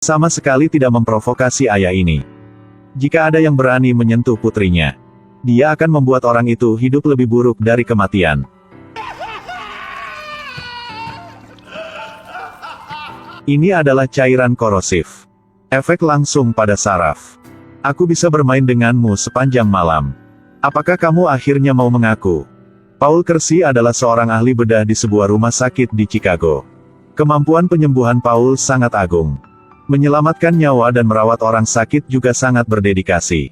Sama sekali tidak memprovokasi ayah ini. Jika ada yang berani menyentuh putrinya, dia akan membuat orang itu hidup lebih buruk dari kematian. Ini adalah cairan korosif. Efek langsung pada saraf. Aku bisa bermain denganmu sepanjang malam. Apakah kamu akhirnya mau mengaku? Paul Kersey adalah seorang ahli bedah di sebuah rumah sakit di Chicago. Kemampuan penyembuhan Paul sangat agung. Menyelamatkan nyawa dan merawat orang sakit juga sangat berdedikasi.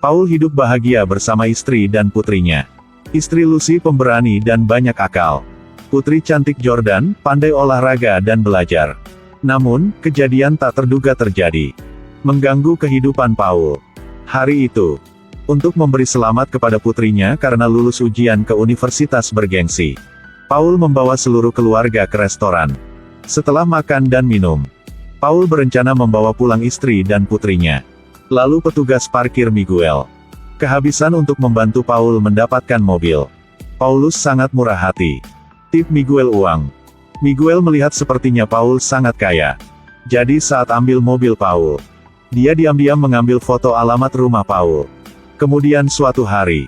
Paul hidup bahagia bersama istri dan putrinya. Istri Lucy pemberani dan banyak akal. Putri cantik Jordan, pandai olahraga dan belajar. Namun, kejadian tak terduga terjadi. Mengganggu kehidupan Paul. Hari itu, untuk memberi selamat kepada putrinya karena lulus ujian ke universitas bergengsi, Paul membawa seluruh keluarga ke restoran. Setelah makan dan minum, Paul berencana membawa pulang istri dan putrinya. Lalu petugas parkir Miguel kehabisan untuk membantu Paul mendapatkan mobil. Paulus sangat murah hati. Tip Miguel uang. Miguel melihat sepertinya Paul sangat kaya. Jadi saat ambil mobil Paul, dia diam-diam mengambil foto alamat rumah Paul. Kemudian suatu hari,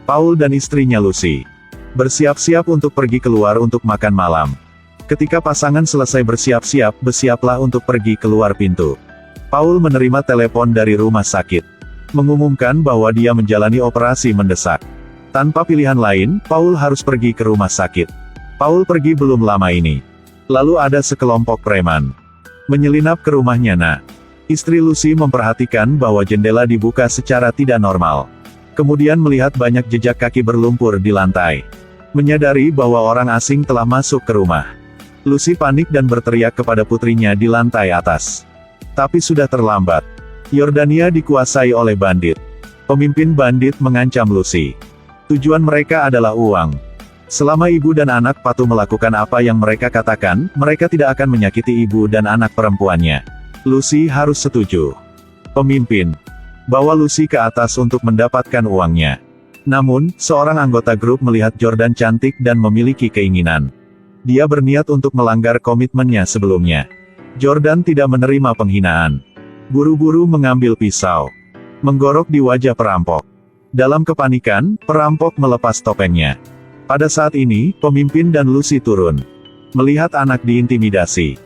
Paul dan istrinya Lucy bersiap-siap untuk pergi keluar untuk makan malam. Ketika pasangan selesai bersiap-siap, bersiaplah untuk pergi keluar pintu. Paul menerima telepon dari rumah sakit, mengumumkan bahwa dia menjalani operasi mendesak. Tanpa pilihan lain, Paul harus pergi ke rumah sakit. Paul pergi belum lama ini. Lalu ada sekelompok preman menyelinap ke rumahnya. Istri Lucy memperhatikan bahwa jendela dibuka secara tidak normal. Kemudian melihat banyak jejak kaki berlumpur di lantai. Menyadari bahwa orang asing telah masuk ke rumah, Lucy panik dan berteriak kepada putrinya di lantai atas. Tapi sudah terlambat. Yordania dikuasai oleh bandit. Pemimpin bandit mengancam Lucy. Tujuan mereka adalah uang. Selama ibu dan anak patuh melakukan apa yang mereka katakan, mereka tidak akan menyakiti ibu dan anak perempuannya. Lucy harus setuju. Pemimpin bawa Lucy ke atas untuk mendapatkan uangnya. Namun, seorang anggota grup melihat Jordan cantik dan memiliki keinginan. Dia berniat untuk melanggar komitmennya sebelumnya. Jordan tidak menerima penghinaan. Buru-buru mengambil pisau, menggorok di wajah perampok. Dalam kepanikan, perampok melepas topengnya. Pada saat ini, pemimpin dan Lucy turun. Melihat anak diintimidasi,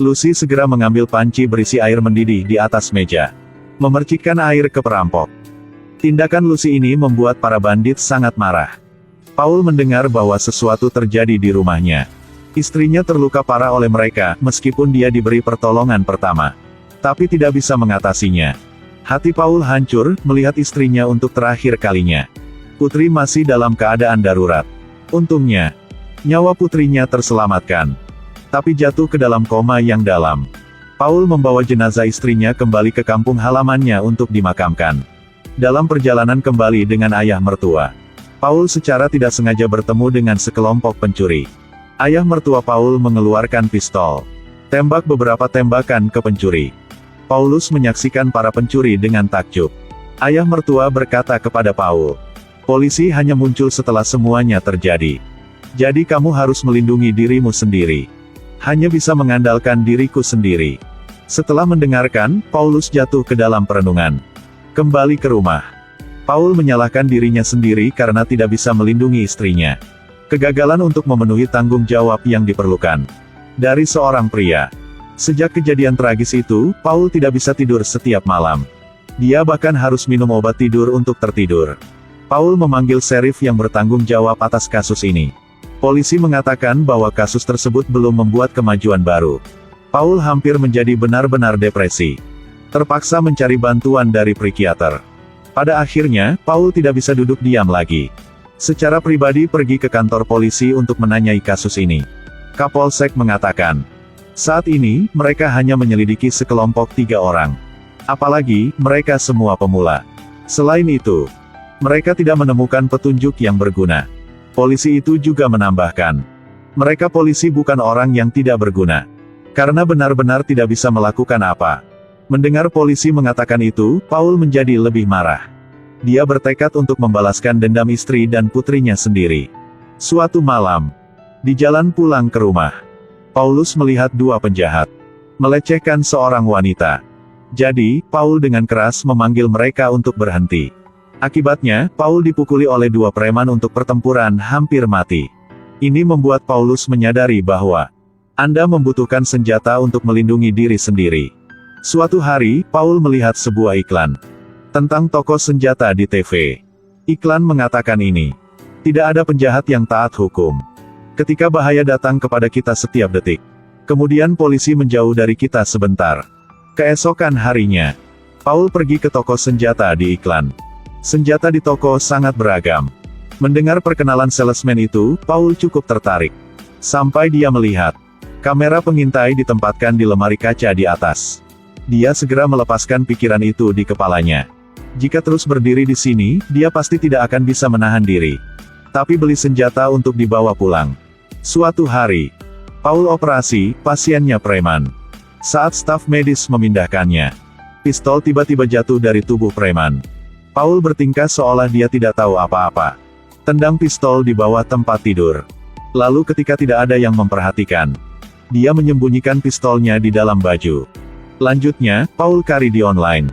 Lucy segera mengambil panci berisi air mendidih di atas meja, memercikkan air ke perampok. Tindakan Lucy ini membuat para bandit sangat marah. Paul mendengar bahwa sesuatu terjadi di rumahnya. Istrinya terluka parah oleh mereka, meskipun dia diberi pertolongan pertama, tapi tidak bisa mengatasinya. Hati Paul hancur, melihat istrinya untuk terakhir kalinya. Putri masih dalam keadaan darurat. Untungnya, nyawa putrinya terselamatkan, tapi jatuh ke dalam koma yang dalam. Paul membawa jenazah istrinya kembali ke kampung halamannya untuk dimakamkan. Dalam perjalanan kembali dengan ayah mertua, Paul secara tidak sengaja bertemu dengan sekelompok pencuri. Ayah mertua Paul mengeluarkan pistol, tembak beberapa tembakan ke pencuri. Paulus menyaksikan para pencuri dengan takjub. Ayah mertua berkata kepada Paul, "Polisi hanya muncul setelah semuanya terjadi. Jadi kamu harus melindungi dirimu sendiri. Hanya bisa mengandalkan diriku sendiri." Setelah mendengarkan, Paulus jatuh ke dalam perenungan. Kembali ke rumah, Paul menyalahkan dirinya sendiri karena tidak bisa melindungi istrinya. Kegagalan untuk memenuhi tanggung jawab yang diperlukan dari seorang pria. Sejak kejadian tragis itu, Paul tidak bisa tidur setiap malam. Dia bahkan harus minum obat tidur untuk tertidur. Paul memanggil serif yang bertanggung jawab atas kasus ini. Polisi mengatakan bahwa kasus tersebut belum membuat kemajuan baru. Paul hampir menjadi benar-benar depresi. Terpaksa mencari bantuan dari psikiater. Pada akhirnya, Paul tidak bisa duduk diam lagi. Secara pribadi pergi ke kantor polisi untuk menanyai kasus ini. Kapolsek mengatakan, saat ini, mereka hanya menyelidiki sekelompok 3 orang. Apalagi, mereka semua pemula. Selain itu, mereka tidak menemukan petunjuk yang berguna. Polisi itu juga menambahkan, mereka polisi bukan orang yang tidak berguna. Karena benar-benar tidak bisa melakukan apa. Mendengar polisi mengatakan itu, Paul menjadi lebih marah. Dia bertekad untuk membalaskan dendam istri dan putrinya sendiri. Suatu malam, di jalan pulang ke rumah, Paulus melihat 2 penjahat. Melecehkan seorang wanita. Jadi, Paul dengan keras memanggil mereka untuk berhenti. Akibatnya, Paul dipukuli oleh dua preman untuk pertempuran hampir mati. Ini membuat Paulus menyadari bahwa Anda membutuhkan senjata untuk melindungi diri sendiri. Suatu hari, Paul melihat sebuah iklan tentang toko senjata di TV. Iklan mengatakan ini, tidak ada penjahat yang taat hukum. Ketika bahaya datang kepada kita setiap detik. Kemudian polisi menjauh dari kita sebentar. Keesokan harinya, Paul pergi ke toko senjata di iklan. Senjata di toko sangat beragam. Mendengar perkenalan salesman itu, Paul cukup tertarik. Sampai dia melihat kamera pengintai ditempatkan di lemari kaca di atas. Dia segera melepaskan pikiran itu di kepalanya. Jika terus berdiri di sini, dia pasti tidak akan bisa menahan diri. Tapi beli senjata untuk dibawa pulang. Suatu hari, Paul operasi pasiennya preman. Saat staf medis memindahkannya, pistol tiba-tiba jatuh dari tubuh preman. Paul bertingkah seolah dia tidak tahu apa-apa. Tendang pistol di bawah tempat tidur. Lalu ketika tidak ada yang memperhatikan, dia menyembunyikan pistolnya di dalam baju. Lanjutnya, Paul cari di online.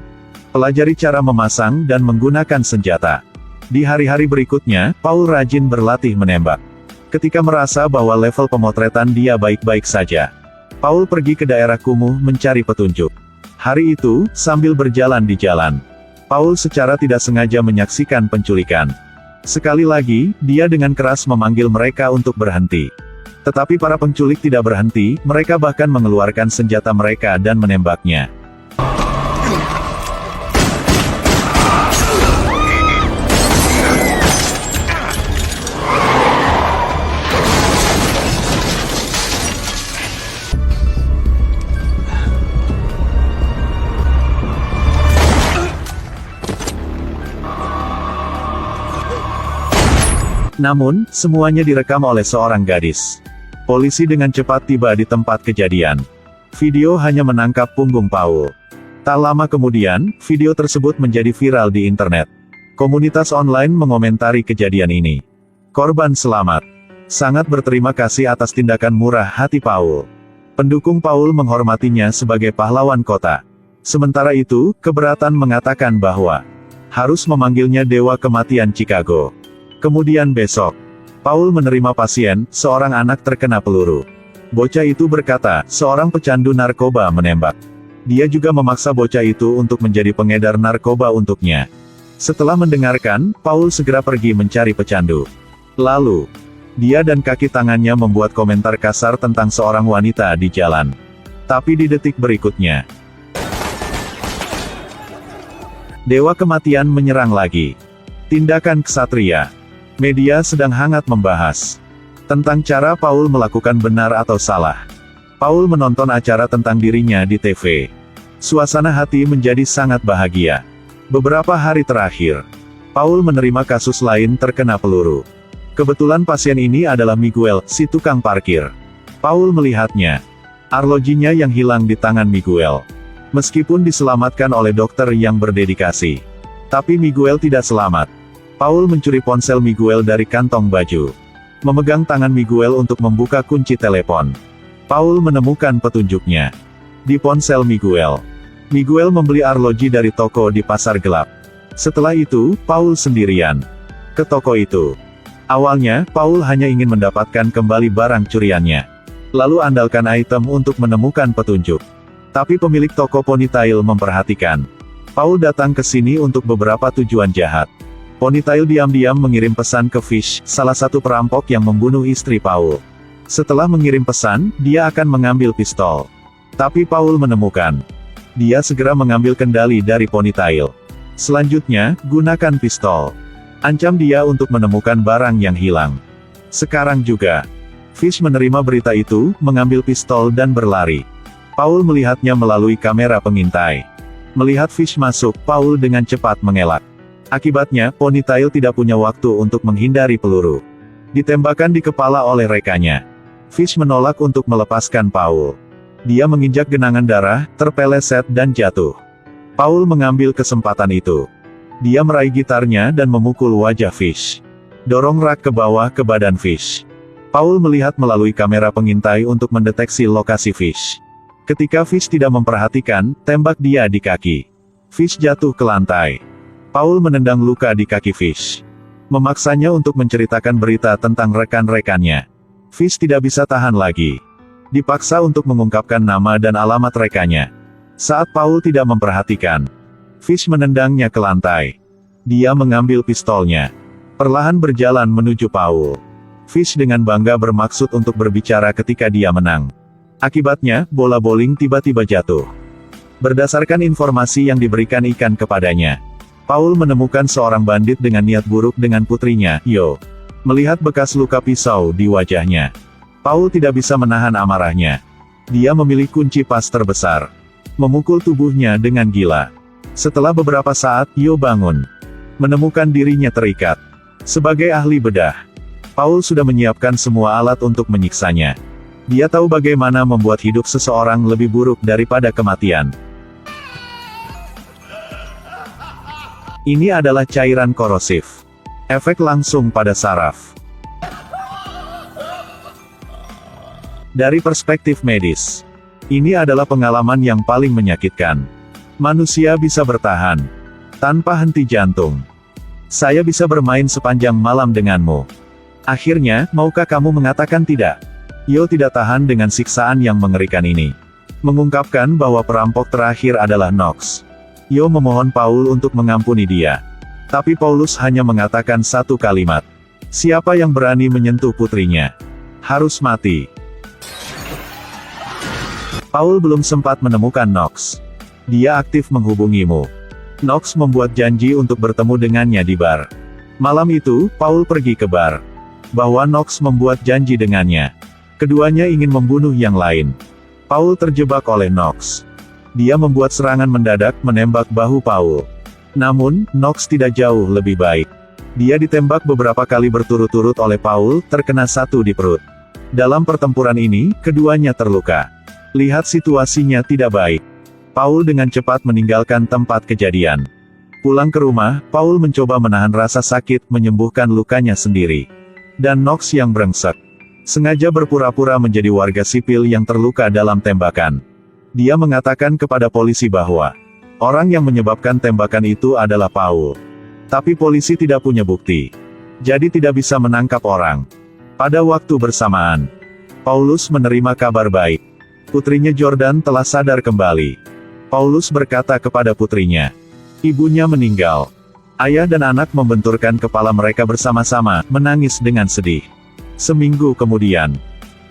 Pelajari cara memasang dan menggunakan senjata. Di hari-hari berikutnya, Paul rajin berlatih menembak. Ketika merasa bahwa level pemotretan dia baik-baik saja, Paul pergi ke daerah kumuh mencari petunjuk. Hari itu, sambil berjalan di jalan, Paul secara tidak sengaja menyaksikan penculikan. Sekali lagi, dia dengan keras memanggil mereka untuk berhenti. Tetapi para penculik tidak berhenti, mereka bahkan mengeluarkan senjata mereka dan menembaknya. Namun, semuanya direkam oleh seorang gadis. Polisi dengan cepat tiba di tempat kejadian. Video hanya menangkap punggung Paul. Tak lama kemudian, video tersebut menjadi viral di internet. Komunitas online mengomentari kejadian ini. Korban selamat. Sangat berterima kasih atas tindakan murah hati Paul. Pendukung Paul menghormatinya sebagai pahlawan kota. Sementara itu, keberatan mengatakan bahwa harus memanggilnya Dewa Kematian Chicago. Kemudian besok, Paul menerima pasien, seorang anak terkena peluru. Bocah itu berkata, seorang pecandu narkoba menembak. Dia juga memaksa bocah itu untuk menjadi pengedar narkoba untuknya. Setelah mendengarkan, Paul segera pergi mencari pecandu. Lalu, dia dan kaki tangannya membuat komentar kasar tentang seorang wanita di jalan. Tapi di detik berikutnya, Dewa Kematian menyerang lagi. Tindakan ksatria. Media sedang hangat membahas tentang cara Paul melakukan benar atau salah. Paul menonton acara tentang dirinya di TV. Suasana hati menjadi sangat bahagia. Beberapa hari terakhir, Paul menerima kasus lain terkena peluru. Kebetulan pasien ini adalah Miguel, si tukang parkir. Paul melihatnya. Arlojinya yang hilang di tangan Miguel. Meskipun diselamatkan oleh dokter yang berdedikasi, tapi Miguel tidak selamat. Paul mencuri ponsel Miguel dari kantong baju. Memegang tangan Miguel untuk membuka kunci telepon. Paul menemukan petunjuknya di ponsel Miguel. Miguel membeli arloji dari toko di pasar gelap. Setelah itu, Paul sendirian ke toko itu. Awalnya, Paul hanya ingin mendapatkan kembali barang curiannya. Lalu andalkan item untuk menemukan petunjuk. Tapi pemilik toko ponytail memperhatikan. Paul datang ke sini untuk beberapa tujuan jahat. Ponytail diam-diam mengirim pesan ke Fish, salah satu perampok yang membunuh istri Paul. Setelah mengirim pesan, dia akan mengambil pistol. Tapi Paul menemukan. Dia segera mengambil kendali dari Ponytail. Selanjutnya, gunakan pistol. Ancam dia untuk menemukan barang yang hilang. Sekarang juga, Fish menerima berita itu, mengambil pistol dan berlari. Paul melihatnya melalui kamera pengintai. Melihat Fish masuk, Paul dengan cepat mengelak. Akibatnya, Ponytail tidak punya waktu untuk menghindari peluru. Ditembakkan di kepala oleh rekannya. Fish menolak untuk melepaskan Paul. Dia menginjak genangan darah, terpeleset dan jatuh. Paul mengambil kesempatan itu. Dia meraih gitarnya dan memukul wajah Fish. Dorong rak ke bawah ke badan Fish. Paul melihat melalui kamera pengintai untuk mendeteksi lokasi Fish. Ketika Fish tidak memperhatikan, tembak dia di kaki. Fish jatuh ke lantai. Paul menendang luka di kaki Fish. Memaksanya untuk menceritakan berita tentang rekan-rekannya. Fish tidak bisa tahan lagi. Dipaksa untuk mengungkapkan nama dan alamat rekannya. Saat Paul tidak memperhatikan, Fish menendangnya ke lantai. Dia mengambil pistolnya. Perlahan berjalan menuju Paul. Fish dengan bangga bermaksud untuk berbicara ketika dia menang. Akibatnya, bola bowling tiba-tiba jatuh. Berdasarkan informasi yang diberikan ikan kepadanya, Paul menemukan seorang bandit dengan niat buruk dengan putrinya, Yo. Melihat bekas luka pisau di wajahnya, Paul tidak bisa menahan amarahnya. Dia memilih kunci pas terbesar. Memukul tubuhnya dengan gila. Setelah beberapa saat, Yo bangun. Menemukan dirinya terikat. Sebagai ahli bedah, Paul sudah menyiapkan semua alat untuk menyiksanya. Dia tahu bagaimana membuat hidup seseorang lebih buruk daripada kematian. Ini adalah cairan korosif. Efek langsung pada saraf. Dari perspektif medis, ini adalah pengalaman yang paling menyakitkan. Manusia bisa bertahan tanpa henti jantung. Saya bisa bermain sepanjang malam denganmu. Akhirnya, maukah kamu mengatakan tidak? Yo tidak tahan dengan siksaan yang mengerikan ini. Mengungkapkan bahwa perampok terakhir adalah Knox. Yo memohon Paul untuk mengampuni dia. Tapi Paulus hanya mengatakan satu kalimat. Siapa yang berani menyentuh putrinya, harus mati. Paul belum sempat menemukan Knox. Dia aktif menghubungimu. Knox membuat janji untuk bertemu dengannya di bar. Malam itu, Paul pergi ke bar. Bahwa Knox membuat janji dengannya. Keduanya ingin membunuh yang lain. Paul terjebak oleh Knox. Dia membuat serangan mendadak menembak bahu Paul. Namun, Knox tidak jauh lebih baik. Dia ditembak beberapa kali berturut-turut oleh Paul, terkena satu di perut. Dalam pertempuran ini, keduanya terluka. Lihat situasinya tidak baik. Paul dengan cepat meninggalkan tempat kejadian. Pulang ke rumah, Paul mencoba menahan rasa sakit, menyembuhkan lukanya sendiri. Dan Knox yang brengsek sengaja berpura-pura menjadi warga sipil yang terluka dalam tembakan. Dia mengatakan kepada polisi bahwa orang yang menyebabkan tembakan itu adalah Paul. Tapi polisi tidak punya bukti. Jadi tidak bisa menangkap orang. Pada waktu bersamaan, Paulus menerima kabar baik. Putrinya Jordan telah sadar kembali. Paulus berkata kepada putrinya, ibunya meninggal. Ayah dan anak membenturkan kepala mereka bersama-sama, menangis dengan sedih. Seminggu kemudian,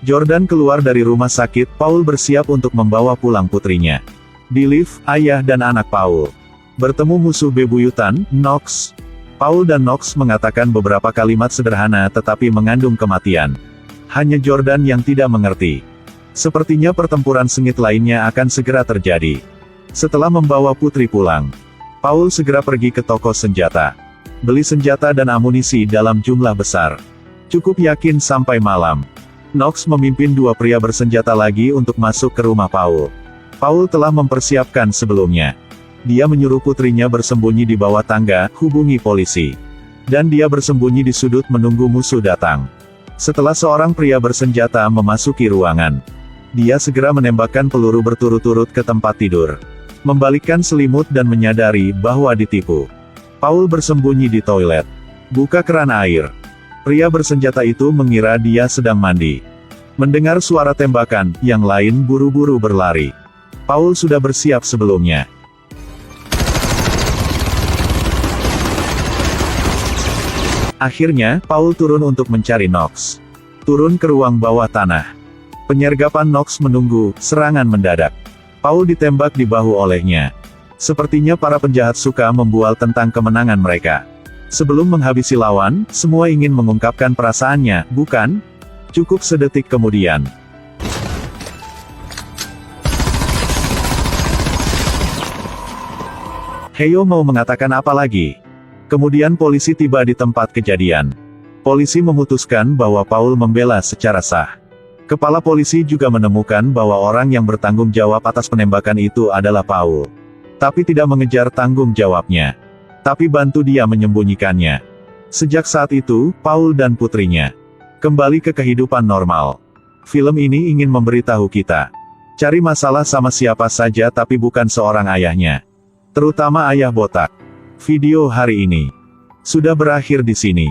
Jordan keluar dari rumah sakit. Paul bersiap untuk membawa pulang putrinya. Di lift, ayah dan anak Paul bertemu musuh bebuyutan, Knox. Paul dan Knox mengatakan beberapa kalimat sederhana tetapi mengandung kematian. Hanya Jordan yang tidak mengerti. Sepertinya pertempuran sengit lainnya akan segera terjadi. Setelah membawa putri pulang, Paul segera pergi ke toko senjata. Beli senjata dan amunisi dalam jumlah besar. Cukup yakin sampai malam. Knox memimpin dua pria bersenjata lagi untuk masuk ke rumah Paul. Paul telah mempersiapkan sebelumnya. Dia menyuruh putrinya bersembunyi di bawah tangga, hubungi polisi. Dan dia bersembunyi di sudut menunggu musuh datang. Setelah seorang pria bersenjata memasuki ruangan, dia segera menembakkan peluru berturut-turut ke tempat tidur. Membalikkan selimut dan menyadari bahwa ditipu. Paul bersembunyi di toilet. Buka keran air. Pria bersenjata itu mengira dia sedang mandi. Mendengar suara tembakan, yang lain buru-buru berlari. Paul sudah bersiap sebelumnya. Akhirnya, Paul turun untuk mencari Knox. Turun ke ruang bawah tanah. Penyergapan Knox menunggu, serangan mendadak. Paul ditembak di bahu olehnya. Sepertinya para penjahat suka membual tentang kemenangan mereka. Sebelum menghabisi lawan, semua ingin mengungkapkan perasaannya, bukan? Cukup sedetik kemudian. Heyo mau mengatakan apa lagi? Kemudian polisi tiba di tempat kejadian. Polisi memutuskan bahwa Paul membela secara sah. Kepala polisi juga menemukan bahwa orang yang bertanggung jawab atas penembakan itu adalah Paul. Tapi tidak mengejar tanggung jawabnya. Tapi bantu dia menyembunyikannya. Sejak saat itu, Paul dan putrinya kembali ke kehidupan normal. Film ini ingin memberitahu kita, Cari masalah sama siapa saja tapi bukan seorang ayahnya. Terutama ayah botak. Video hari ini sudah berakhir di sini.